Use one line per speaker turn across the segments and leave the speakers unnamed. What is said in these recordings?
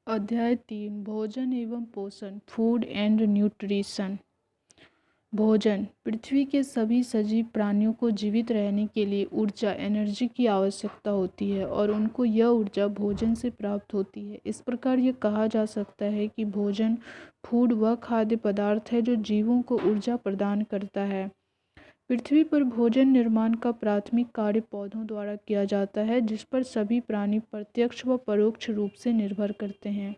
अध्याय 3 भोजन एवं पोषण फूड एंड न्यूट्रिशन। भोजन पृथ्वी के सभी सजीव प्राणियों को जीवित रहने के लिए ऊर्जा एनर्जी की आवश्यकता होती है और उनको यह ऊर्जा भोजन से प्राप्त होती है। इस प्रकार यह कहा जा सकता है कि भोजन फूड वह खाद्य पदार्थ है जो जीवों को ऊर्जा प्रदान करता है। पृथ्वी पर भोजन निर्माण का प्राथमिक कार्य पौधों द्वारा किया जाता है, जिस पर सभी प्राणी प्रत्यक्ष व परोक्ष रूप से निर्भर करते हैं।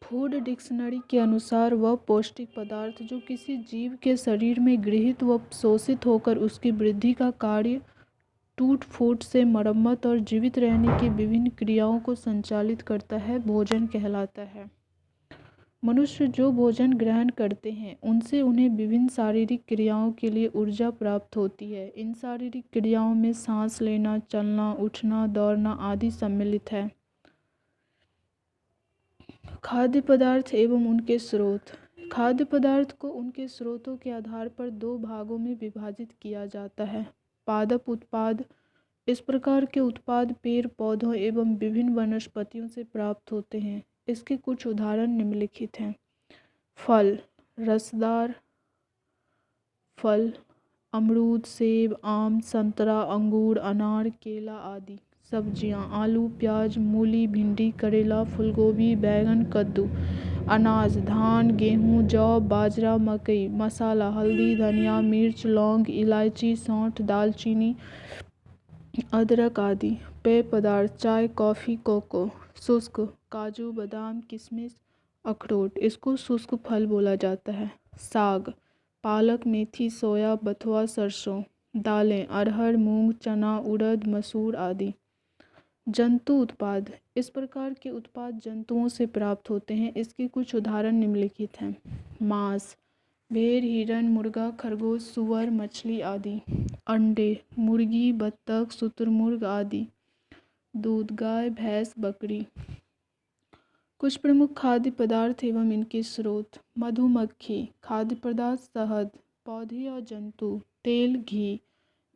फूड डिक्शनरी के अनुसार वह पौष्टिक पदार्थ जो किसी जीव के शरीर में गृहीत व शोषित होकर उसकी वृद्धि का कार्य, टूट फूट से मरम्मत और जीवित रहने की विभिन्न क्रियाओं को संचालित करता है, भोजन कहलाता है। मनुष्य जो भोजन ग्रहण करते हैं उनसे उन्हें विभिन्न शारीरिक क्रियाओं के लिए ऊर्जा प्राप्त होती है। इन शारीरिक क्रियाओं में सांस लेना, चलना, उठना, दौड़ना आदि सम्मिलित है। खाद्य पदार्थ एवं उनके स्रोत। खाद्य पदार्थ को उनके स्रोतों के आधार पर दो भागों में विभाजित किया जाता है। पादप उत्पाद। इस प्रकार के उत्पाद पेड़ पौधों एवं विभिन्न वनस्पतियों से प्राप्त होते हैं। इसके कुछ उदाहरण निम्नलिखित हैं। फल, रसदार फल, अमरूद, सेब, आम, संतरा, अंगूर, अनार, केला आदि। सब्जियां, आलू, प्याज, मूली, भिंडी, करेला, फूलगोभी, बैंगन, कद्दू। अनाज, धान, गेहूं, जौ, बाजरा, मकई। मसाला, हल्दी, धनिया, मिर्च, लौंग, इलायची, सौंठ, दालचीनी, अदरक आदि। पेय पदार्थ, चाय, कॉफ़ी, कोको। शुष्क, काजू, बादाम, किशमिश, अखरोट। इसको शुष्क फल बोला जाता है। साग, पालक, मेथी, सोया, बथुआ, सरसों। दालें, अरहर, मूंग, चना, उड़द, मसूर आदि। जंतु उत्पाद। इस प्रकार के उत्पाद जंतुओं से प्राप्त होते हैं। इसके कुछ उदाहरण निम्नलिखित हैं। मांस, भेड़, हिरन, मुर्गा, खरगोश, सुअर, मछली आदि। अंडे, मुर्गी, बत्तख, शुतुरमुर्ग आदि। दूध, गाय, भैंस, बकरी। कुछ प्रमुख खाद्य पदार्थ एवं इनके स्रोत। मधुमक्खी, खाद्य पदार्थ शहद, पौधे और जंतु। तेल, घी,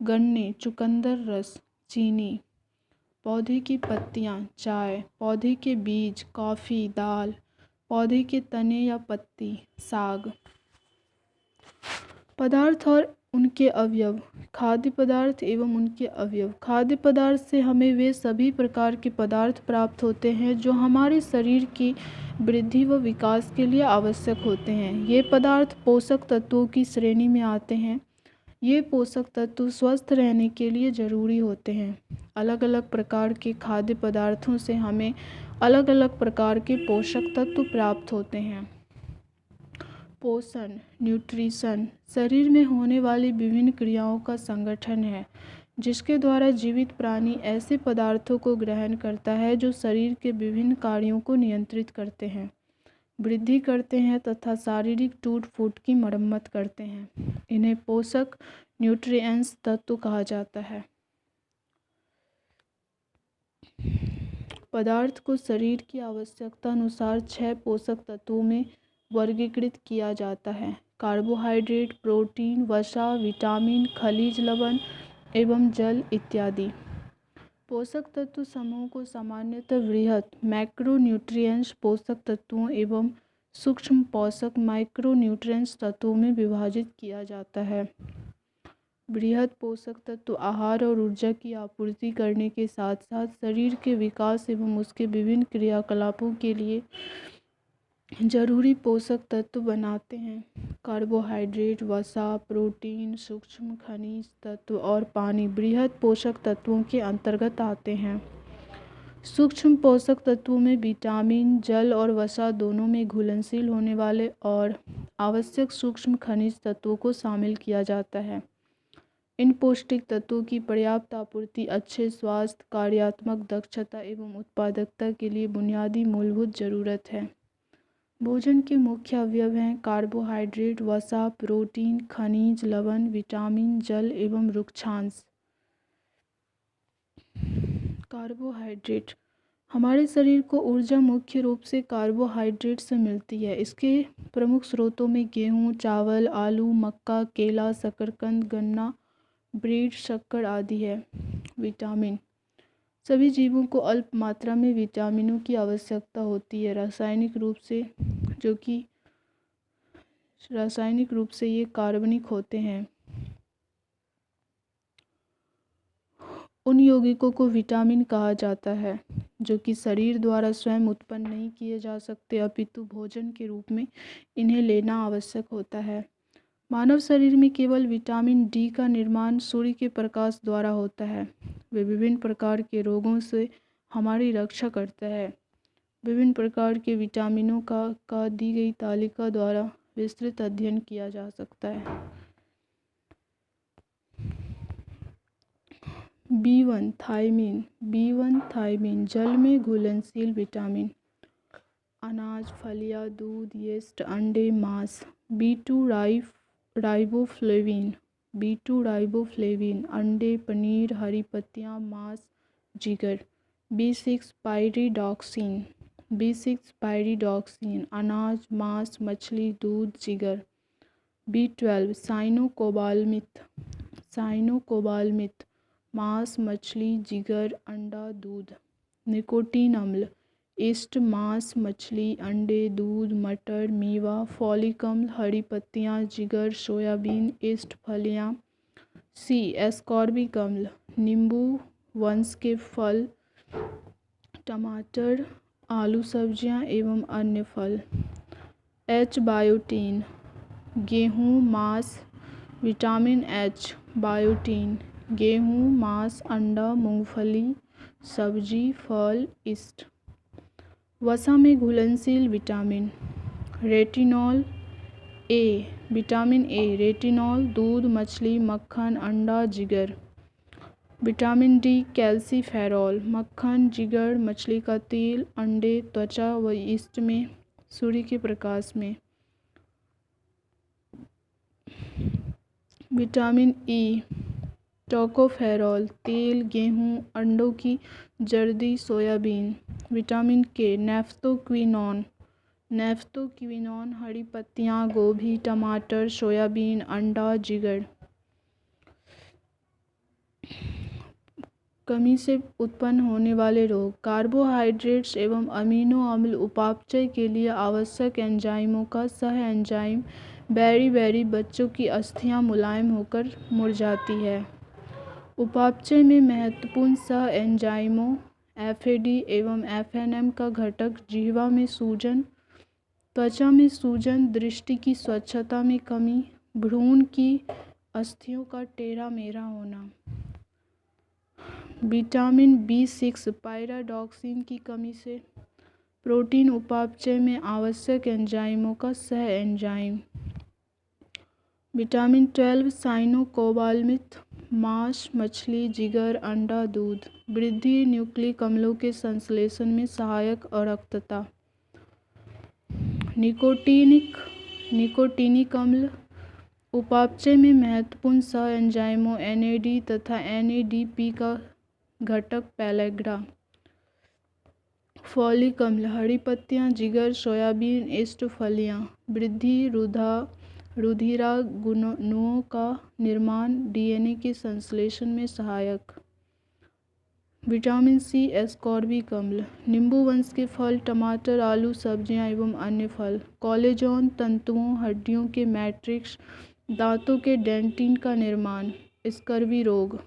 गन्ने, चुकंदर रस, चीनी। पौधे की पत्तियां, चाय। पौधे के बीज, कॉफ़ी, दाल। पौधे के तने या पत्ती, साग। पदार्थ और उनके अवयव। खाद्य पदार्थ एवं उनके अवयव। खाद्य पदार्थ से हमें वे सभी प्रकार के पदार्थ प्राप्त होते हैं जो हमारे शरीर की वृद्धि व विकास के लिए आवश्यक होते हैं। ये पदार्थ पोषक तत्वों की श्रेणी में आते हैं। ये पोषक तत्व स्वस्थ रहने के लिए जरूरी होते हैं। अलग अलग प्रकार के खाद्य पदार्थों से हमें अलग अलग प्रकार के पोषक तत्व प्राप्त होते हैं। पोषण, न्यूट्रिशन शरीर में होने वाली विभिन्न क्रियाओं का संगठन है, जिसके द्वारा जीवित प्राणी ऐसे पदार्थों को ग्रहण करता है जो शरीर के विभिन्न कार्यों को नियंत्रित करते हैं, वृद्धि करते हैं तथा शारीरिक टूट फूट की मरम्मत करते हैं। इन्हें पोषक न्यूट्रिएंट्स तत्व कहा जाता है। पदार्थ को शरीर की आवश्यकता अनुसार 6 पोषक तत्वों में वर्गीकृत किया जाता है। कार्बोहाइड्रेट, प्रोटीन, वसा, विटामिन, खनिज लवण एवं जल इत्यादि। पोषक तत्व समूह को सामान्यतः वृहत मैक्रोन्यूट्रिएंट्स पोषक तत्वों एवं सूक्ष्म पोषक माइक्रोन्यूट्रिएंट्स तत्वों में विभाजित किया जाता है। बृहत पोषक तत्व आहार और ऊर्जा की आपूर्ति करने के साथ साथ शरीर के विकास एवं उसके विभिन्न क्रियाकलापों के लिए जरूरी पोषक तत्व बनाते हैं। कार्बोहाइड्रेट, वसा, प्रोटीन, सूक्ष्म खनिज तत्व और पानी बृहत पोषक तत्वों के अंतर्गत आते हैं। सूक्ष्म पोषक तत्वों में विटामिन, जल और वसा दोनों में घुलनशील होने वाले और आवश्यक सूक्ष्म खनिज तत्वों को शामिल किया जाता है। इन पौष्टिक तत्वों की पर्याप्त आपूर्ति अच्छे स्वास्थ्य, कार्यात्मक दक्षता एवं उत्पादकता के लिए बुनियादी मूलभूत जरूरत है। भोजन के मुख्य अवयव हैं कार्बोहाइड्रेट, वसा, प्रोटीन, खनिज लवण, विटामिन, जल एवं रुक्षांश। कार्बोहाइड्रेट। हमारे शरीर को ऊर्जा मुख्य रूप से कार्बोहाइड्रेट से मिलती है। इसके प्रमुख स्रोतों में गेहूँ, चावल, आलू, मक्का, केला, शकरकंद, गन्ना, ब्रेड, शक्कर आदि है। विटामिन। सभी जीवों को अल्प मात्रा में विटामिनों की आवश्यकता होती है। रासायनिक रूप से ये कार्बनिक होते हैं। उन यौगिकों को विटामिन कहा जाता है जो कि शरीर द्वारा स्वयं उत्पन्न नहीं किए जा सकते, अपितु भोजन के रूप में इन्हें लेना आवश्यक होता है। मानव शरीर में केवल विटामिन डी का निर्माण सूर्य के प्रकाश द्वारा होता है। वे विभिन्न प्रकार के रोगों से हमारी रक्षा करता है। विभिन्न प्रकार के विटामिनों का दी गई तालिका द्वारा विस्तृत अध्ययन किया जा सकता है। B1 थायमीन जल में घुलनशील विटामिन, अनाज, फलियां, दूध, यीस्ट, अंडे, मांस। B2 राइबोफ्लेविन, अंडे, पनीर, हरी पत्तियां, मांस, जिगर। B6 पायरिडॉक्सिन, अनाज, मांस, मछली, दूध, जिगर। B12 साइनोकोबालमिथ, मांस, मछली, जिगर, अंडा, दूध। निकोटीन अम्ल, ईस्ट, मांस, मछली, अंडे, दूध, मटर, मेवा। फॉलिक अम्ल, हरी पत्तियां, जिगर, सोयाबीन, ईस्ट, फलियां। C एस्कॉर्बिक अम्ल, नींबू वंश के फल, टमाटर, आलू, सब्जियां एवं अन्य फल। H बायोटीन, गेहूँ, मांस। विटामिन H बायोटीन, गेहूँ, मांस, अंडा, मूंगफली, सब्जी, फल, ईस्ट। वसा में घुलनशील विटामिन, विटामिन ए, रेटिनॉल, दूध, मछली, मक्खन, अंडा, जिगर। विटामिन डी कैल्सीफेरॉल, मक्खन, जिगर, मछली का तेल, अंडे, त्वचा व ईस्ट में, सूर्य के प्रकाश में। विटामिन ई टोकोफेरॉल, तेल, गेहूं, अंडों की जर्दी, सोयाबीन। विटामिन के नेफ्थोक्विनोन, हरी पत्तियां, गोभी, टमाटर, सोयाबीन, अंडा, जिगर। कमी से उत्पन्न होने वाले रोग, कार्बोहाइड्रेट्स एवं अमीनो अम्ल उपापचय के लिए आवश्यक एंजाइमों का सह एंजाइम बेरी बच्चों की अस्थियां मुलायम होकर मुरझाती है। उपापचय में महत्वपूर्ण सह एंजाइमों FAD एवं FNM का घटक जिह्वा में सूजन, त्वचा में सूजन, दृष्टि की स्वच्छता में कमी, भ्रूण की अस्थियों का टेढ़ा मेढ़ा होना। विटामिन B6 पायरिडॉक्सिन की कमी से प्रोटीन उपापचय में आवश्यक एंजाइमों का सह एंजाइम। विटामिन 12 साइनोकोबालमिथ, मांस, मछली, जिगर, अंडा, दूध। वृद्धि, न्यूक्लिक अम्लों के संश्लेषण में सहायक, अरक्तता। निकोटीनिक अम्ल उपापचय में महत्वपूर्ण सह एंजाइमों NAD तथा NADP का घटक पेलेग्रा। फॉलिक अम्ल, हरी पत्तियां, जिगर, सोयाबीन, ईस्ट, फलियां। वृद्धि, रुधिराणुओं का निर्माण, DNA के संश्लेषण में सहायक। विटामिन C एस्कॉर्बिक अम्ल, नींबू वंश के फल, टमाटर, आलू, सब्जियां एवं अन्य फल। कोलेजन तंतुओं, हड्डियों के मैट्रिक्स, दांतों के डेंटिन का निर्माण। स्कर्वी रोग।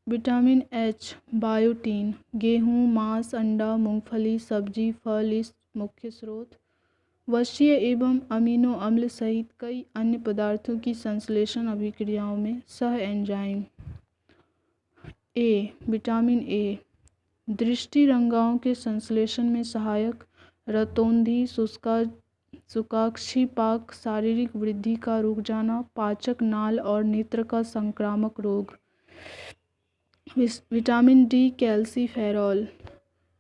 विटामिन H बायोटीन, गेहूं, मांस, अंडा, मूंगफली, सब्जी, फल, इस मुख्य स्रोत। वसीय एवं अमीनो अम्ल सहित कई अन्य पदार्थों की संश्लेषण अभिक्रियाओं में सह एंजाइम। विटामिन ए दृष्टि रंगाओं के संश्लेषण में सहायक, रतौंधी, सुकाक्षीपाक, शारीरिक वृद्धि का रुक जाना, पाचक नाल और नेत्र का संक्रामक रोग। विटामिन डी कैल्सीफेरॉल,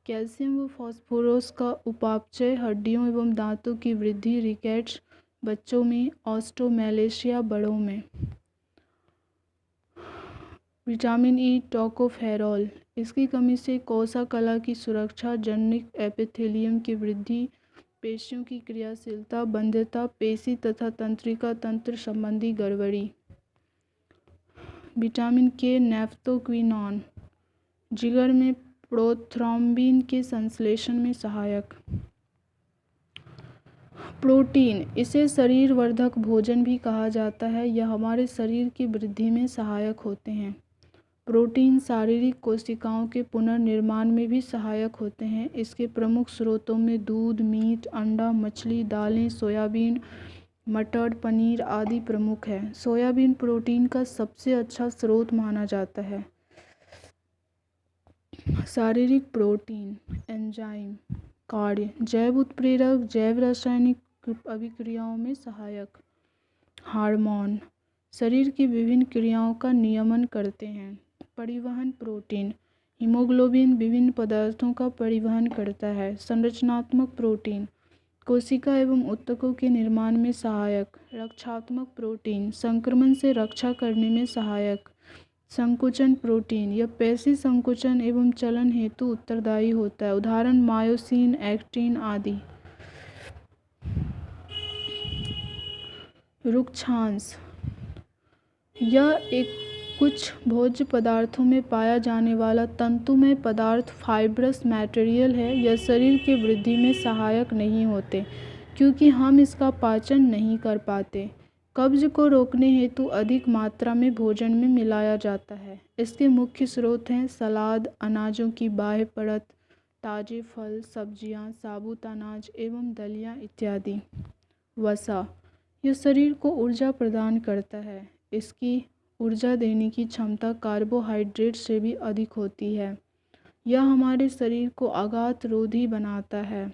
कैल्शियम व फास्फोरस का उपापचय, हड्डियों एवं दांतों की वृद्धि, रिकेट्स बच्चों में, ऑस्टोमेलेशिया बड़ों में। विटामिन ई टोकोफेरॉल, इसकी कमी से कोशिका की सुरक्षा, जननिक एपिथेलियम की वृद्धि, पेशियों की क्रियाशीलता, बंध्यता, पेशी तथा तंत्रिका तंत्र संबंधी गड़बड़ी। विटामिन के नेफ्रोक्विनोन, जिगर में प्रोथ्रोम्बिन के संश्लेषण में सहायक। प्रोटीन, इसे शरीर वर्धक भोजन भी कहा जाता है। यह हमारे शरीर की वृद्धि में सहायक होते हैं। प्रोटीन शारीरिक कोशिकाओं के पुनर्निर्माण में भी सहायक होते हैं। इसके प्रमुख स्रोतों में दूध, मीट, अंडा, मछली, दालें, सोयाबीन, मटर, पनीर आदि प्रमुख है। सोयाबीन प्रोटीन का सबसे अच्छा स्रोत माना जाता है। शारीरिक प्रोटीन, एंजाइम, कार्य, जैव उत्प्रेरक, जैव रासायनिक अभिक्रियाओं में सहायक। हार्मोन, शरीर की विभिन्न क्रियाओं का नियमन करते हैं। परिवहन प्रोटीन, हीमोग्लोबिन विभिन्न पदार्थों का परिवहन करता है। संरचनात्मक प्रोटीन, कोशिका एवं ऊतकों के निर्माण में सहायक। रक्षात्मक प्रोटीन, संक्रमण से रक्षा करने में सहायक। संकुचन प्रोटीन, यह पेशी संकुचन एवं चलन हेतु उत्तरदायी होता है। उदाहरण मायोसिन, एक्टिन आदि। रुक्षांश, यह एक कुछ भोज्य पदार्थों में पाया जाने वाला तंतुमय पदार्थ फाइब्रस मटेरियल है। यह शरीर की वृद्धि में सहायक नहीं होते क्योंकि हम इसका पाचन नहीं कर पाते। कब्ज को रोकने हेतु अधिक मात्रा में भोजन में मिलाया जाता है। इसके मुख्य स्रोत हैं सलाद, अनाजों की बाह्य परत, ताजे फल, सब्जियां, साबुत अनाज एवं दलियां इत्यादि। वसा, यह शरीर को ऊर्जा प्रदान करता है। इसकी ऊर्जा देने की क्षमता कार्बोहाइड्रेट से भी अधिक होती है। यह हमारे शरीर को आघातरोधी बनाता है,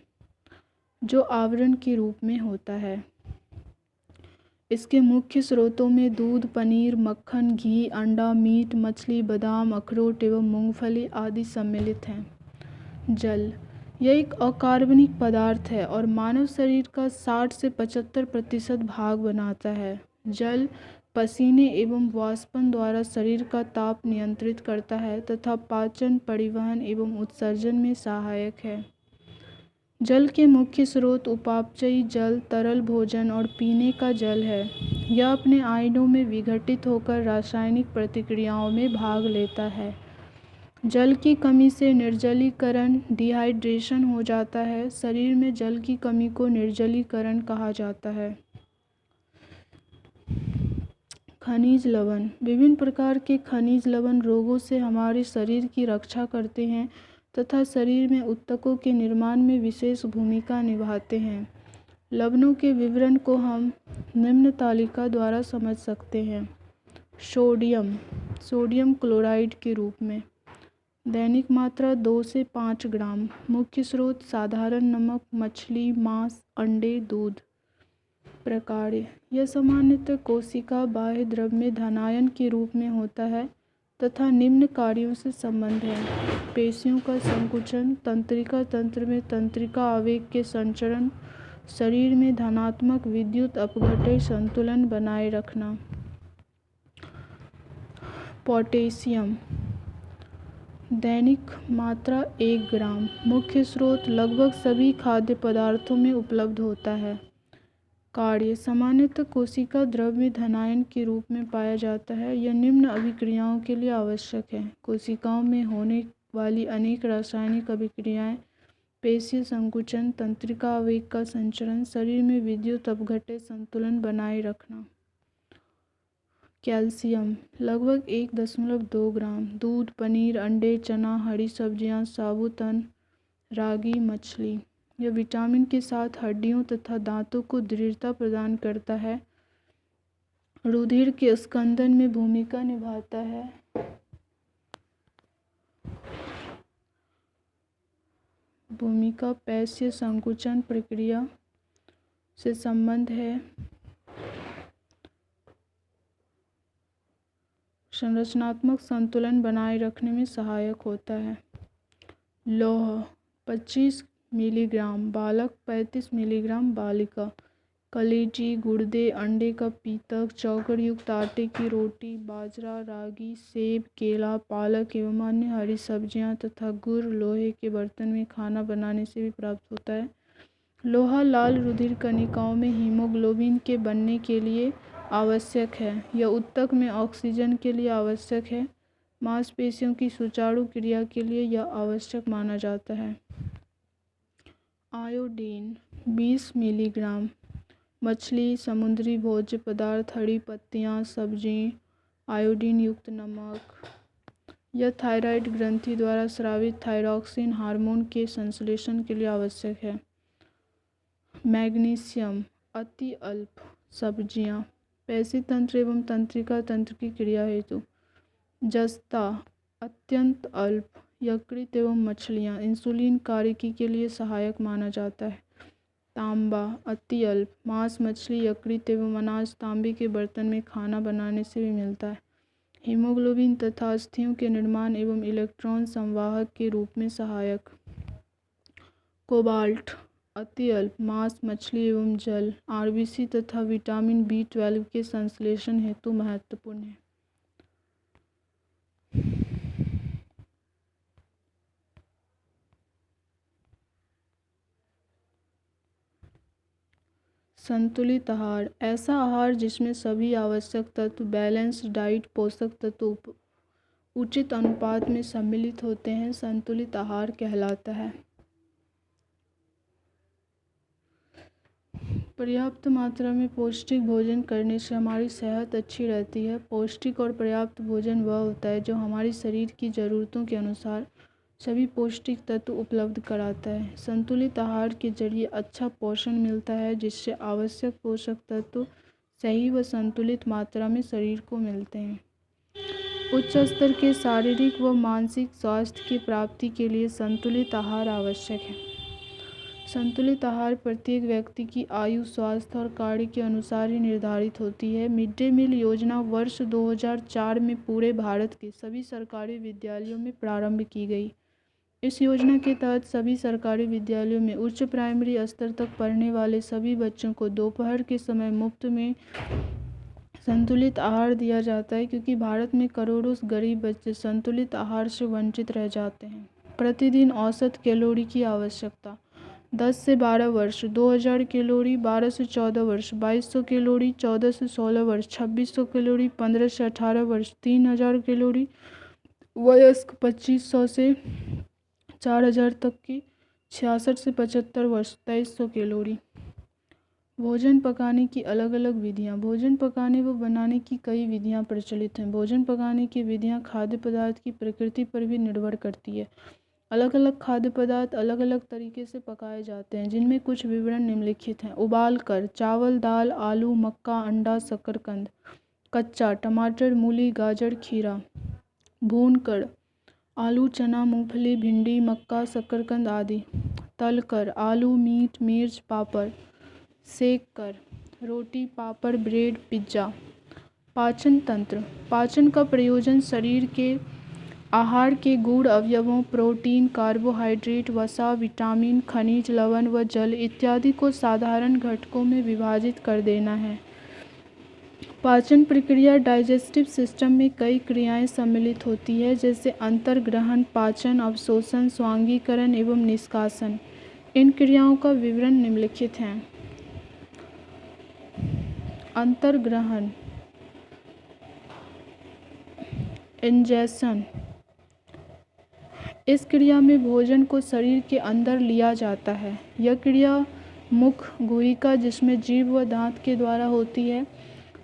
जो आवरण के रूप में होता है। इसके मुख्य स्रोतों में दूध, पनीर, मक्खन, घी, अंडा, मीट, मछली, बादाम, अखरोट एवं मूंगफली आदि सम्मिलित हैं। जल, यह एक अकार्बनिक पदार्थ है और मानव शरीर का 60 से 75% भाग बनाता है। जल पसीने एवं वाष्पन द्वारा शरीर का ताप नियंत्रित करता है तथा पाचन, परिवहन एवं उत्सर्जन में सहायक है। जल के मुख्य स्रोत उपापचयी जल, तरल भोजन और पीने का जल है। यह अपने आयनों में विघटित होकर रासायनिक प्रतिक्रियाओं में भाग लेता है। जल की कमी से निर्जलीकरण, डिहाइड्रेशन हो जाता है। शरीर में जल की कमी को निर्जलीकरण कहा जाता है। खनिज लवण, विभिन्न प्रकार के खनिज लवण रोगों से हमारे शरीर की रक्षा करते हैं तथा शरीर में ऊतकों के निर्माण में विशेष भूमिका निभाते हैं। लवणों के विवरण को हम निम्न तालिका द्वारा समझ सकते हैं। सोडियम, सोडियम क्लोराइड के रूप में। दैनिक मात्रा 2 से 5 ग्राम। मुख्य स्रोत साधारण नमक, मछली, मांस, अंडे, दूध। प्रकार्य, यह सामान्यतः कोशिका बाह्य द्रव में धनायन के रूप में होता है तथा निम्न कार्यों से संबंध है। पेशियों का संकुचन, तंत्रिका तंत्र में तंत्रिका आवेग के संचरण, शरीर में धनात्मक विद्युत अपघटन संतुलन बनाए रखना। पोटेशियम, दैनिक मात्रा 1 ग्राम। मुख्य स्रोत लगभग सभी खाद्य पदार्थों में उपलब्ध होता है। कार्य, सामान्यतः कोशिका द्रव में धनायन के रूप में पाया जाता है। यह निम्न अभिक्रियाओं के लिए आवश्यक है। कोशिकाओं में होने वाली अनेक रासायनिक अभिक्रियाएं, पेशीय संकुचन, तंत्रिका आवेग का संचरण, शरीर में विद्युत अपघटन संतुलन बनाए रखना। कैल्शियम, लगभग 1.2 ग्राम। दूध, पनीर, अंडे, चना, हरी सब्जियां, साबुत अन्न, रागी, मछली। यह विटामिन के साथ हड्डियों तथा दांतों को दृढ़ता प्रदान करता है। रुधिर के स्कंदन में भूमिका निभाता है। पेशीय संकुचन प्रक्रिया से संबंध है। संरचनात्मक संतुलन बनाए रखने में सहायक होता है। लौह 25 मिलीग्राम बालक, 35 मिलीग्राम बालिका। कलेजी, गुर्दे, अंडे का पीतक, चौकर युक्त आटे की रोटी, बाजरा, रागी, सेब, केला, पालक एवं अन्य हरी सब्जियां तथा गुड़ लोहे के बर्तन में खाना बनाने से भी प्राप्त होता है। लोहा लाल रुधिर कणिकाओं में हीमोग्लोबिन के बनने के लिए आवश्यक है। यह ऊतक में ऑक्सीजन के लिए आवश्यक है। मांसपेशियों की सुचारू क्रिया के लिए यह आवश्यक माना जाता है। Iodine 20 milligram. मछली, समुद्री भोज्य पदार्थ, हरी पत्तियाँ, सब्जी, आयोडीन युक्त नमक। यह थायराइड ग्रंथि द्वारा स्रावित थायरॉक्सिन हार्मोन के संश्लेषण के लिए आवश्यक है। मैग्नीशियम अति अल्प। सब्जियां, पेशी तंत्र एवं तंत्रिका तंत्र की क्रिया हेतु। जस्ता अत्यंत अल्प। यकृत एवं मछलियां इंसुलिन कार्यकी के लिए सहायक माना जाता है। तांबा अति अल्प। मांस, मछली, यकृत एवं अनाज तांबे के बर्तन में खाना बनाने से भी मिलता है। हीमोग्लोबिन तथा अस्थियों के निर्माण एवं इलेक्ट्रॉन संवाहक के रूप में सहायक। कोबाल्ट अति अल्प। मांस, मछली एवं जल, आरबीसी तथा विटामिन B12 के संश्लेषण हेतु महत्वपूर्ण है। संतुलित आहार ऐसा आहार जिसमें सभी आवश्यक तत्व बैलेंस्ड डाइट पोषक तत्व उचित अनुपात में सम्मिलित होते हैं, संतुलित आहार कहलाता है। पर्याप्त मात्रा में पौष्टिक भोजन करने से हमारी सेहत अच्छी रहती है। पौष्टिक और पर्याप्त भोजन वह होता है जो हमारे शरीर की ज़रूरतों के अनुसार सभी पौष्टिक तत्व उपलब्ध कराता है। संतुलित आहार के जरिए अच्छा पोषण मिलता है, जिससे आवश्यक पोषक तत्व सही व संतुलित मात्रा में शरीर को मिलते हैं। उच्च स्तर के शारीरिक व मानसिक स्वास्थ्य की प्राप्ति के लिए संतुलित आहार आवश्यक है। संतुलित आहार प्रत्येक व्यक्ति की आयु, स्वास्थ्य और कार्य के अनुसार ही निर्धारित होती है। मिड डे मील योजना वर्ष 2004 में पूरे भारत के सभी सरकारी विद्यालयों में प्रारंभ की गई। इस योजना के तहत सभी सरकारी विद्यालयों में उच्च प्राइमरी स्तर तक पढ़ने वाले सभी बच्चों को दोपहर के समय मुफ्त में संतुलित आहार दिया जाता है, क्योंकि भारत में करोड़ों गरीब बच्चे संतुलित आहार से वंचित रह जाते हैं। प्रतिदिन औसत कैलोरी की आवश्यकता 10 से 12 वर्ष 2000 कैलोरी, 12 से 14 वर्ष 2200 कैलोरी, 14 से 16 वर्ष 2600 कैलोरी, 15 से 18 वर्ष 3000 कैलोरी, वयस्क 2500 से 4000 तक की, 66 से 75 वर्ष 2300 कैलोरी। भोजन पकाने की अलग अलग विधियाँ। भोजन पकाने व बनाने की कई विधियाँ प्रचलित हैं। भोजन पकाने की विधियाँ खाद्य पदार्थ की प्रकृति पर भी निर्भर करती है। अलग अलग खाद्य पदार्थ अलग अलग तरीके से पकाए जाते हैं, जिनमें कुछ विवरण निम्नलिखित हैं। उबाल कर चावल, दाल, आलू, मक्का, अंडा, शकरकंद। कच्चा टमाटर, मूली, गाजर, खीरा। भून कर आलू, चना, मूंगफली, भिंडी, मक्का, शकरकंद आदि। तल कर आलू, मीट, मिर्च, पापड़। सेक कर रोटी, पापड़, ब्रेड, पिज्ज़ा। पाचन तंत्र। पाचन का प्रयोजन शरीर के आहार के गूढ़ अवयवों प्रोटीन, कार्बोहाइड्रेट, वसा, विटामिन, खनिज, लवण व जल इत्यादि को साधारण घटकों में विभाजित कर देना है। पाचन प्रक्रिया डाइजेस्टिव सिस्टम में कई क्रियाएं सम्मिलित होती है, जैसे अंतर्ग्रहण, पाचन, अवशोषण, स्वांगीकरण एवं निष्कासन। इन क्रियाओं का विवरण निम्नलिखित है। अंतर्ग्रहण, इंजेशन। इस क्रिया में भोजन को शरीर के अंदर लिया जाता है। यह क्रिया मुख गुहिका, जिसमें जीभ व दांत के द्वारा होती है।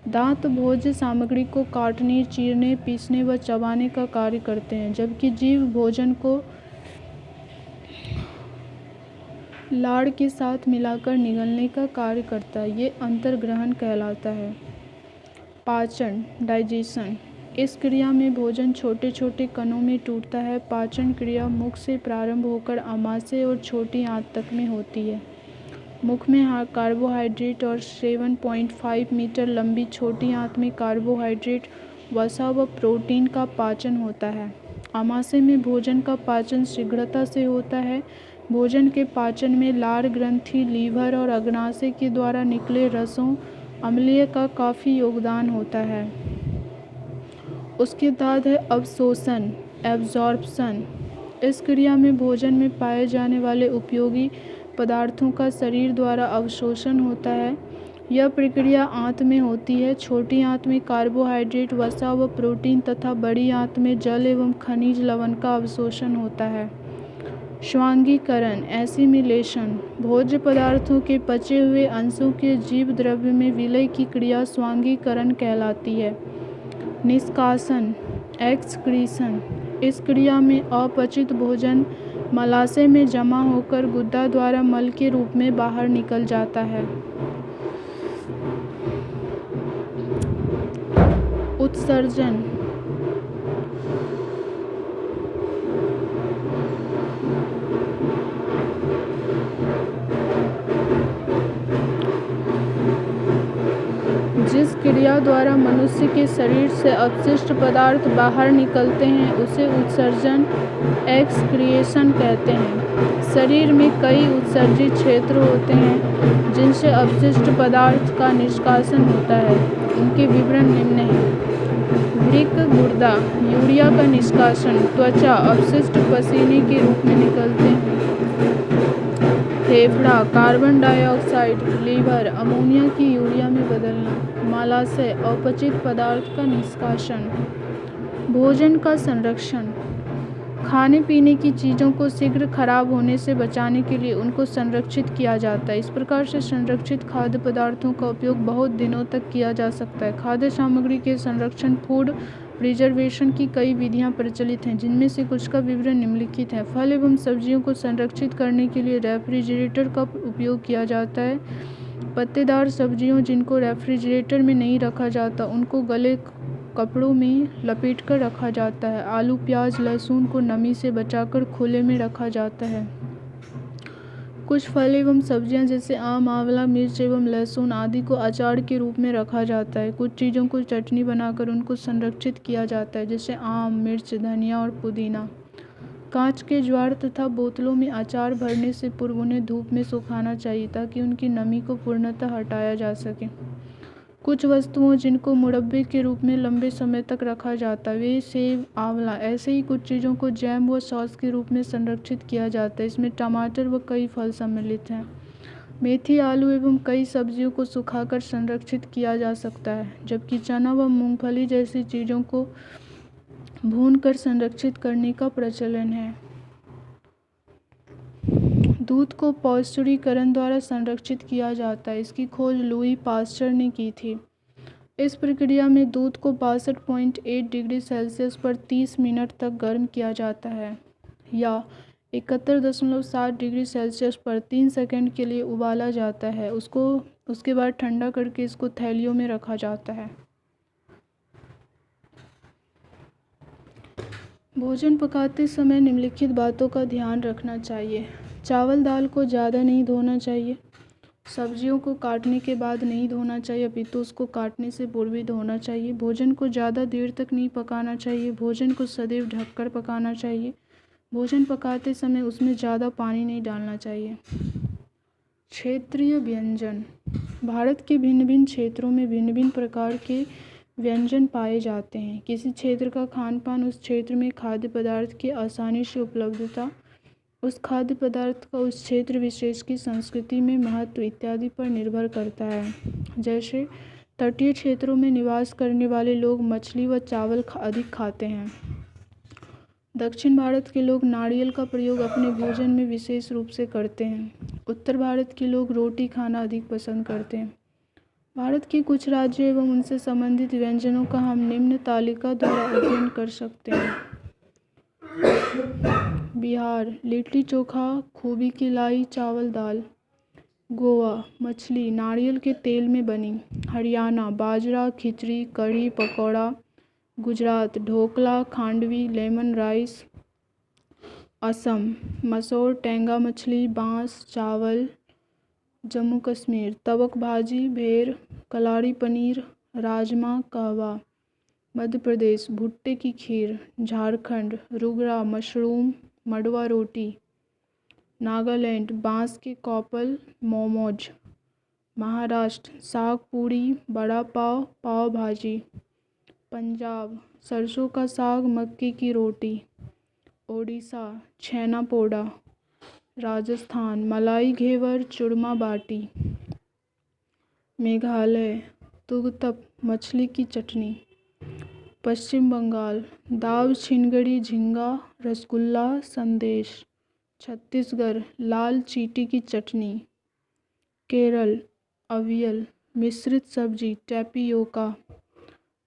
दांत भोज्य सामग्री को काटने, चीरने, पीसने व चबाने का कार्य करते हैं, जबकि जीभ भोजन को लार के साथ मिलाकर निगलने का कार्य करता है। ये अंतर्ग्रहण कहलाता है। पाचन, डाइजेशन। इस क्रिया में भोजन छोटे छोटे कणों में टूटता है। पाचन क्रिया मुख से प्रारंभ होकर आमाशय और छोटी आंत तक में होती है। मुख में कार्बोहाइड्रेट और 7.5 मीटर लंबी छोटी आंत में कार्बोहाइड्रेट, वसा व प्रोटीन का पाचन होता है। आमाशय में भोजन का पाचन शीघ्रता से होता है। भोजन के पाचन में लार ग्रंथि, लीवर और अग्नाशय के द्वारा निकले रसों, अम्लीय का काफ़ी योगदान होता है। उसके बाद है अवशोषण, एब्जॉर्प्शन। इस क्रिया में भोजन में पाए जाने वाले उपयोगी पदार्थों का शरीर द्वारा अवशोषण होता है। यह प्रक्रिया आंत में होती है। छोटी आंत में कार्बोहाइड्रेट, वसा व प्रोटीन तथा बड़ी आंत में जल एवं खनिज लवण का अवशोषण होता है। श्वांगीकरण, एसिमिलेशन, भोज्य पदार्थों के पचे हुए अंशों के जीव द्रव्य में विलय की क्रिया श्वांगीकरण कहलाती है। निष्कासन, एक्सक्रीशन, इस क्रिया में अपचित भोजन मलाशय में जमा होकर गुदा द्वारा मल के रूप में बाहर निकल जाता है। उत्सर्जन, जिस क्रिया द्वारा मनुष्य के शरीर से अपशिष्ट पदार्थ बाहर निकलते हैं उसे उत्सर्जन, एक्सक्रिएशन कहते हैं। शरीर में कई उत्सर्जित क्षेत्र होते हैं जिनसे अपशिष्ट पदार्थ का निष्कासन होता है। उनके विवरण निम्न हैं। वृक्क, गुर्दा, यूरिया का निष्कासन, त्वचा, अपशिष्ट पसीने के रूप में निकलते हैं। फेफड़ा, कार्बन डाइऑक्साइड, लीवर, अमोनिया की यूरिया में बदलना, मलाशय, अपचित पदार्थ का निष्कासन। भोजन का संरक्षण, खाने पीने की चीज़ों को शीघ्र खराब होने से बचाने के लिए उनको संरक्षित किया जाता है। इस प्रकार से संरक्षित खाद्य पदार्थों का उपयोग बहुत दिनों तक किया जा सकता है। खाद्य सामग्री के संरक्षण, फूड प्रिजर्वेशन की कई विधियां प्रचलित हैं, जिनमें से कुछ का विवरण निम्नलिखित है। फल एवं सब्जियों को संरक्षित करने के लिए रेफ्रिजरेटर का उपयोग किया जाता है। पत्तेदार सब्जियों जिनको रेफ्रिजरेटर में नहीं रखा जाता उनको गले कपड़ों में लपेटकर रखा जाता है। आलू, प्याज, लहसुन को नमी से बचाकर खुले में रखा जाता है। कुछ फल एवं सब्जियां जैसे आम, आंवला, मिर्च एवं लहसुन आदि को अचार के रूप में रखा जाता है। कुछ चीज़ों को चटनी बनाकर उनको संरक्षित किया जाता है, जैसे आम, मिर्च, धनिया और पुदीना। कांच के ज्वार तथा बोतलों में अचार भरने से पूर्व उन्हें धूप में सुखाना चाहिए ताकि उनकी नमी को पूर्णतः हटाया जा सके। कुछ वस्तुओं जिनको मुरब्बे के रूप में लंबे समय तक रखा जाता है, वे सेब, आंवला, ऐसे ही कुछ चीज़ों को जैम व सॉस के रूप में संरक्षित किया जाता है। इसमें टमाटर व कई फल सम्मिलित हैं। मेथी, आलू एवं कई सब्जियों को सुखाकर संरक्षित किया जा सकता है, जबकि चना व मूंगफली जैसी चीज़ों को भूनकर संरक्षित करने का प्रचलन है। दूध को पौष्टिरीकरण द्वारा संरक्षित किया जाता है। इसकी खोज लुई पास्चर ने की थी। इस प्रक्रिया में दूध को 62.8 डिग्री सेल्सियस पर 30 मिनट तक गर्म किया जाता है या 71.7 डिग्री सेल्सियस पर 3 सेकंड के लिए उबाला जाता है। उसके बाद ठंडा करके इसको थैलियों में रखा जाता है। भोजन पकाते समय निम्नलिखित बातों का ध्यान रखना चाहिए। चावल दाल को ज़्यादा नहीं धोना चाहिए। सब्जियों को काटने के बाद नहीं धोना चाहिए, अपितु उसको काटने से पूर्व भी धोना चाहिए। भोजन को ज़्यादा देर तक नहीं पकाना चाहिए। भोजन को सदैव ढककर पकाना चाहिए। भोजन पकाते समय उसमें ज़्यादा पानी नहीं डालना चाहिए। क्षेत्रीय व्यंजन, भारत के भिन्न भिन्न क्षेत्रों में भिन्न भिन्न प्रकार के व्यंजन पाए जाते हैं। किसी क्षेत्र का खान पान उस क्षेत्र में खाद्य पदार्थ की आसानी से उपलब्धता, उस खाद्य पदार्थ का उस क्षेत्र विशेष की संस्कृति में महत्व इत्यादि पर निर्भर करता है। जैसे तटीय क्षेत्रों में निवास करने वाले लोग मछली व चावल अधिक खाते हैं। दक्षिण भारत के लोग नारियल का प्रयोग अपने भोजन में विशेष रूप से करते हैं। उत्तर भारत के लोग रोटी खाना अधिक पसंद करते हैं। भारत के कुछ राज्यों एवं उनसे संबंधित व्यंजनों का हम निम्न तालिका द्वारा अध्ययन कर सकते हैं। बिहार, लिट्टी चोखा, खूबी की लाई, चावल दाल। गोवा, मछली नारियल के तेल में बनी। हरियाणा, बाजरा, खिचड़ी, कढ़ी, पकौड़ा। Gujarat, dhokla, khandvi, lemon rice. असम, मसोर, टेंगा मछली, बांस, चावल। जम्मू कश्मीर, तवक भाजी, भेर, कलाड़ी पनीर, राजमा, कहवा। मध्य प्रदेश, भुट्टे की खीर। झारखंड, रुगड़ा, मशरूम, मडवा रोटी। नागालैंड, बांस के कॉपल, मोमोज। महाराष्ट्र, साग पूड़ी, बड़ा पाव, पाव भाजी। पंजाब, सरसों का साग, मक्के की रोटी। ओडिशा, छैना पोड़ा। राजस्थान, मलाई घेवर, चूरमा बाटी। मेघालय तुगतप मछली की चटनी। पश्चिम बंगाल दाव छिनगड़ी झींगा रसगुल्ला संदेश। छत्तीसगढ़ लाल चीटी की चटनी। केरल अवियल मिश्रित सब्जी टैपियोका।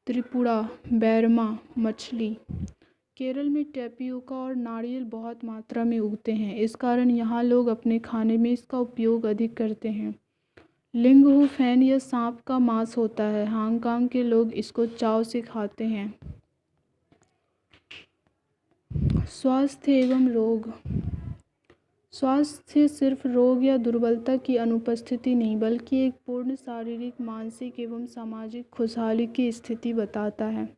त्रिपुरा बैरमा मछली। केरल में टैपियोका और नारियल बहुत मात्रा में उगते हैं, इस कारण यहाँ लोग अपने खाने में इसका उपयोग अधिक करते हैं। लिंगहू फैन यह सांप का मांस होता है, हांगकांग के लोग इसको चाव से खाते हैं। स्वास्थ्य एवं रोग। स्वास्थ्य सिर्फ रोग या दुर्बलता की अनुपस्थिति नहीं, बल्कि एक पूर्ण शारीरिक, मानसिक एवं सामाजिक खुशहाली की स्थिति बताता है।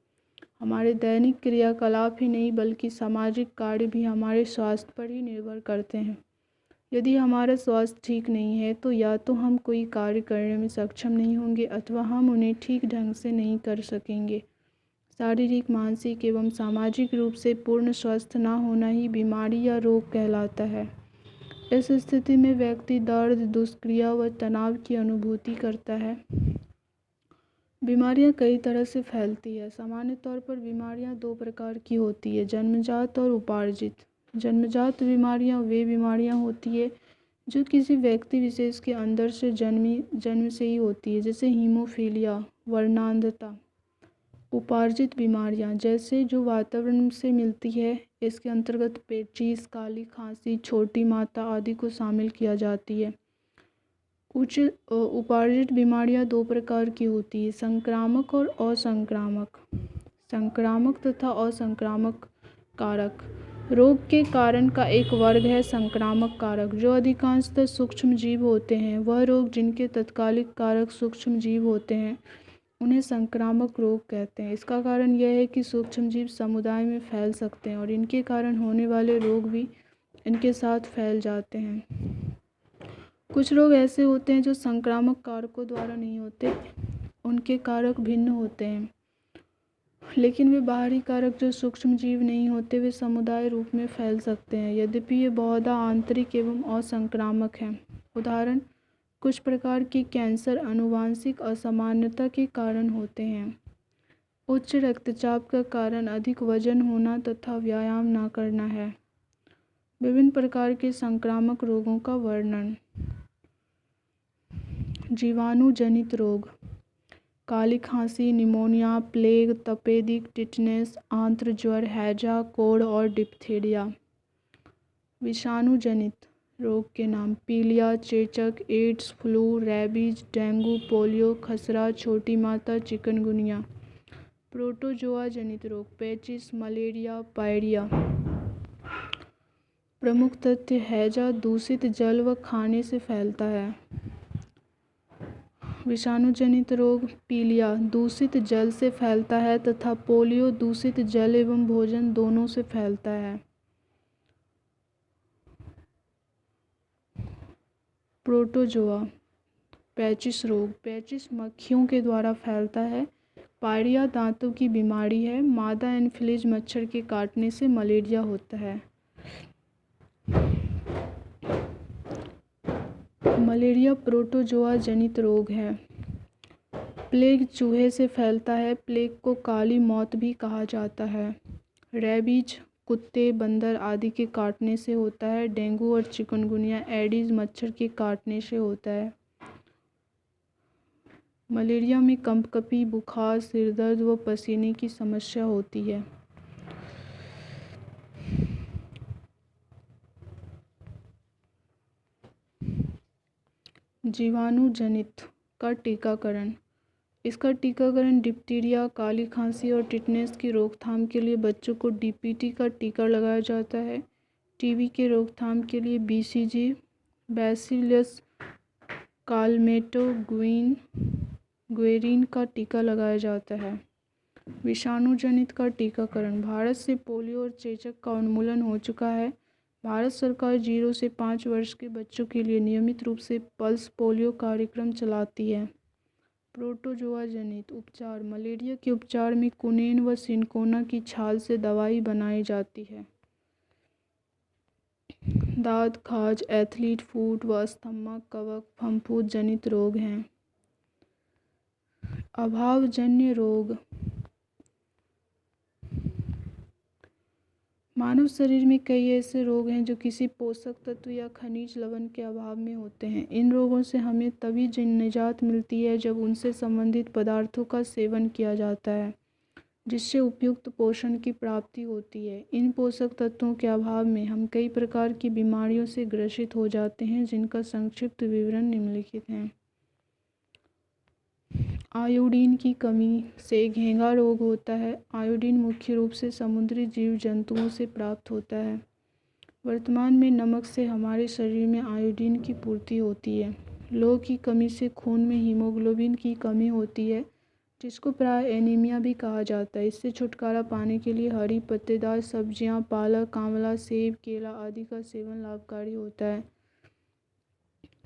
हमारे दैनिक क्रियाकलाप ही नहीं बल्कि सामाजिक कार्य भी हमारे स्वास्थ्य पर ही निर्भर करते हैं। यदि हमारा स्वास्थ्य ठीक नहीं है तो या तो हम कोई कार्य करने में सक्षम नहीं होंगे अथवा हम उन्हें ठीक ढंग से नहीं कर सकेंगे। शारीरिक, मानसिक एवं सामाजिक रूप से पूर्ण स्वस्थ न होना ही बीमारी या रोग कहलाता है। इस स्थिति में व्यक्ति दर्द, दुष्क्रिया व तनाव की अनुभूति करता है। बीमारियां कई तरह से फैलती है। सामान्य तौर पर बीमारियां दो प्रकार की होती है, जन्मजात और उपार्जित। जन्मजात बीमारियां वे बीमारियां होती है जो किसी व्यक्ति विशेष के अंदर से जन्म से ही होती है, जैसे हीमोफीलिया, वर्णांधता। उपार्जित बीमारियां जैसे जो वातावरण से मिलती है, इसके अंतर्गत पेचिश, काली खांसी, छोटी माता आदि को शामिल किया जाती है। कुछ उपार्जित बीमारियां दो प्रकार की होती है, संक्रामक और असंक्रामक। संक्रामक तथा असंक्रामक कारक। रोग के कारण का एक वर्ग है संक्रामक कारक, जो अधिकांशतः सूक्ष्म जीव होते हैं। वह रोग जिनके तत्कालिक कारक सूक्ष्म जीव होते हैं उन्हें संक्रामक रोग कहते हैं। इसका कारण यह है कि सूक्ष्म जीव समुदाय में फैल सकते हैं और इनके कारण होने वाले रोग भी इनके साथ फैल जाते हैं। कुछ रोग ऐसे होते हैं जो संक्रामक कारकों द्वारा नहीं होते, उनके कारक भिन्न होते हैं, लेकिन वे बाहरी कारक जो सूक्ष्म जीव नहीं होते वे समुदाय रूप में फैल सकते हैं। यद्यपि ये बहुधा आंतरिक एवं असंक्रामक हैं। उदाहरण, कुछ प्रकार के कैंसर आनुवांशिक असामान्यता के कारण होते हैं। उच्च रक्तचाप का कारण अधिक वजन होना तथा व्यायाम न करना है। विभिन्न प्रकार के संक्रामक रोगों का वर्णन। जीवाणु जनित रोग। काली खांसी, निमोनिया, प्लेग, तपेदिक, टिटनेस, आंत्र ज्वर, हैजा, कोढ़ और डिप्थीरिया। विषाणु जनित रोग के नाम पीलिया, चेचक, AIDS, flu, rabies, dengue, polio, खसरा, छोटी माता, चिकनगुनिया। प्रोटोजोआ जनित रोग पेचिस, मलेरिया, पायरिया। प्रमुख तथ्य हैजा दूषित जल व खाने से फैलता है। विषाणु जनित रोग पीलिया दूषित जल से फैलता है तथा पोलियो दूषित जल एवं भोजन दोनों से फैलता है। प्रोटोजोआ पेचिस रोग पेचिस मक्खियों के द्वारा फैलता है। पायरिया दांतों की बीमारी है। मादा एनफिलीज मच्छर के काटने से मलेरिया होता है। मलेरिया प्रोटोजोआ जनित रोग है। प्लेग चूहे से फैलता है। प्लेग को काली मौत भी कहा जाता है। रैबीज कुत्ते, बंदर आदि के काटने से होता है। डेंगू और चिकनगुनिया एडीज मच्छर के काटने से होता है। मलेरिया में कंपकपी, बुखार, सिरदर्द व पसीने की समस्या होती है। जीवाणु जनित का टीकाकरण। इसका टीकाकरण डिप्टीरिया, काली खांसी और टिटनेस की रोकथाम के लिए बच्चों को डीपीटी का टीका लगाया जाता है। टीबी के रोकथाम के लिए बीसीजी, बैसिलस कालमेटोग्वेरिन का टीका लगाया जाता है। विषाणु जनित का टीकाकरण। भारत से पोलियो और चेचक का उन्मूलन हो चुका है। भारत सरकार 0 से 5 वर्ष के बच्चों के लिए नियमित रूप से पल्स पोलियो कार्यक्रम चलाती है। प्रोटोजोआ जनित उपचार। मलेरिया के उपचार में कुनेन व सिनकोना की छाल से दवाई बनाई जाती है। दाद, खाज, एथलीट फूट व अस्थमा, कवक, फफूंद जनित रोग हैं। अभावजन्य रोग। मानव शरीर में कई ऐसे रोग हैं जो किसी पोषक तत्व या खनिज लवण के अभाव में होते हैं। इन रोगों से हमें तभी निजात मिलती है जब उनसे संबंधित पदार्थों का सेवन किया जाता है, जिससे उपयुक्त पोषण की प्राप्ति होती है। इन पोषक तत्वों के अभाव में हम कई प्रकार की बीमारियों से ग्रसित हो जाते हैं, जिनका संक्षिप्त विवरण निम्नलिखित है। आयोडीन की कमी से घेंघा रोग होता है। आयोडीन मुख्य रूप से समुद्री जीव जंतुओं से प्राप्त होता है। वर्तमान में नमक से हमारे शरीर में आयोडीन की पूर्ति होती है। लौह की कमी से खून में हीमोग्लोबिन की कमी होती है, जिसको प्राय एनीमिया भी कहा जाता है। इससे छुटकारा पाने के लिए हरी पत्तेदार सब्जियां, पालक, आंवला, सेब, केला आदि का सेवन लाभकारी होता है।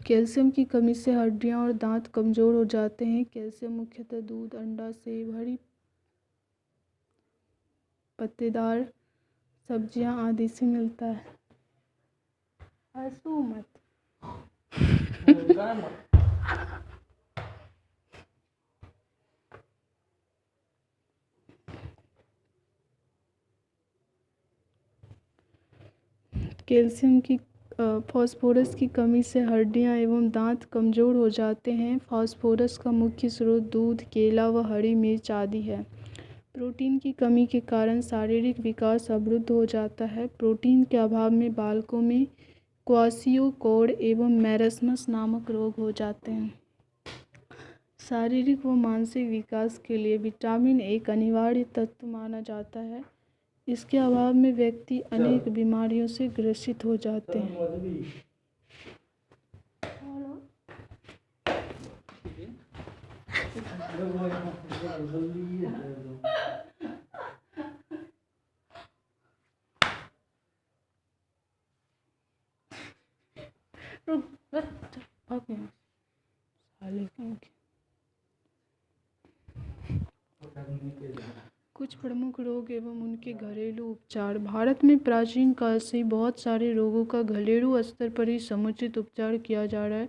कैल्शियम की कमी से हड्डियां और दांत कमजोर हो जाते हैं। कैल्शियम मुख्यतः दूध, अंडा, सेब, हरी पत्तेदार सब्जियां आदि से मिलता है। हंसो मत। कैल्शियम की फास्फोरस की कमी से हड्डियां एवं दांत कमजोर हो जाते हैं। फास्फोरस का मुख्य स्रोत दूध, केला व हरी मिर्च आदि है। प्रोटीन की कमी के कारण शारीरिक विकास अवरुद्ध हो जाता है। प्रोटीन के अभाव में बालकों में क्वाशियोकोड एवं मैरस्मस नामक रोग हो जाते हैं। शारीरिक व मानसिक विकास के लिए विटामिन एक अनिवार्य तत्व माना जाता है। इसके अभाव में व्यक्ति अनेक बीमारियों से ग्रसित हो जाते हैं। कुछ प्रमुख रोग एवं उनके घरेलू उपचार। भारत में प्राचीन काल से बहुत सारे रोगों का घरेलू स्तर पर ही समुचित उपचार किया जा रहा है।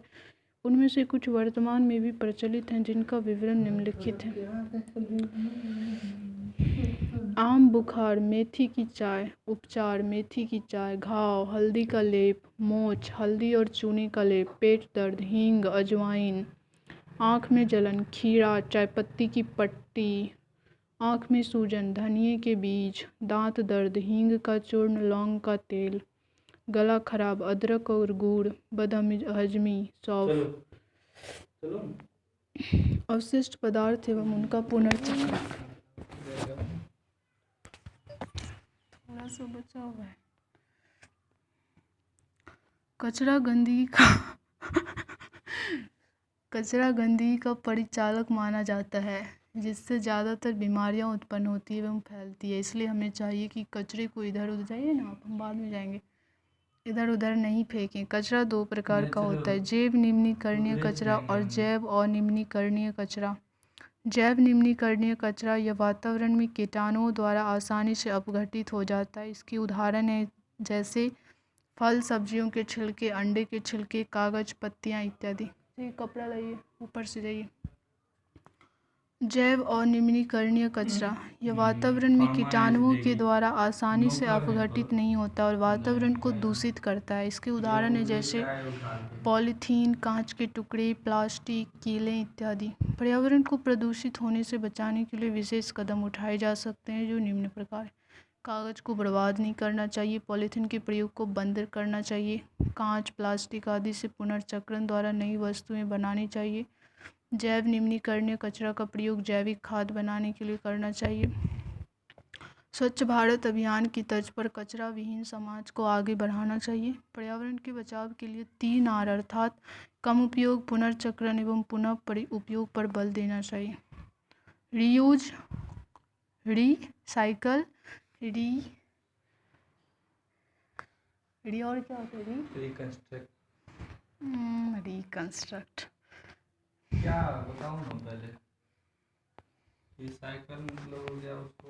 उनमें से कुछ वर्तमान में भी प्रचलित हैं, जिनका विवरण निम्नलिखित है। आम बुखार, मेथी की चाय। उपचार: मेथी की चाय, घाव, हल्दी का लेप, मोच, हल्दी और चूने का लेप, पेट दर्द, हींग, अजवाइन, आँख में जलन, खीरा, चायपत्ती की पट्टी, आँख में सूजन, धनिए के बीज, दांत दर्द, हींग का चूर्ण, लौंग का तेल, गला खराब, अदरक और गुड़, बदहजमी, सौंफ। अवशिष्ट पदार्थ एवं उनका पुनर्चक्रण। थोड़ा सा बचा हुआ है। कचरा गंदगी का परिचालक माना जाता है, जिससे ज़्यादातर बीमारियां उत्पन्न होती है एवं फैलती है। इसलिए हमें चाहिए कि कचरे को इधर उधर, जाइए ना आप, हम बाद में जाएंगे, इधर उधर नहीं फेंकें। कचरा दो प्रकार का होता है, जैव निम्नीकरणीय कचरा और जैव अनिम्नीकरणीय कचरा। जैव निम्नीकरणीय कचरा यह वातावरण में कीटाणुओं द्वारा आसानी से अपघटित हो जाता है। इसके उदाहरण है जैसे फल, सब्जियों के छिलके, अंडे के छिलके, कागज, पत्तियाँ इत्यादि। कपड़ा लाइए, ऊपर से जाइए। जैव अनिम्नीकरणीय कचरा यह वातावरण में कीटाणुओं के द्वारा आसानी से अपघटित नहीं होता और वातावरण को दूषित करता है। इसके उदाहरण है जैसे पॉलीथीन, कांच के टुकड़े, प्लास्टिक, कीलें इत्यादि। पर्यावरण को प्रदूषित होने से बचाने के लिए विशेष कदम उठाए जा सकते हैं, जो निम्न प्रकार: कागज़ को बर्बाद नहीं करना चाहिए, पॉलीथीन के प्रयोग को बंद करना चाहिए, कांच, प्लास्टिक आदि से पुनर्चक्रण द्वारा नई वस्तुएं बनानी चाहिए। जैव निम्नीकरणीय कचरा का प्रयोग जैविक खाद बनाने के लिए करना चाहिए। स्वच्छ भारत अभियान की तर्ज पर कचरा विहीन समाज को आगे बढ़ाना चाहिए। पर्यावरण के बचाव के लिए 3 R अर्थात कम उपयोग, पुनर्चक्रण एवं पुनः उपयोग पर बल देना चाहिए। रीयूज, रीसाइकल, री और क्या होता है? रिकंस्ट्रक्ट।
क्या बताऊं ना पहले। रिसाइकल मतलब हो गया उसको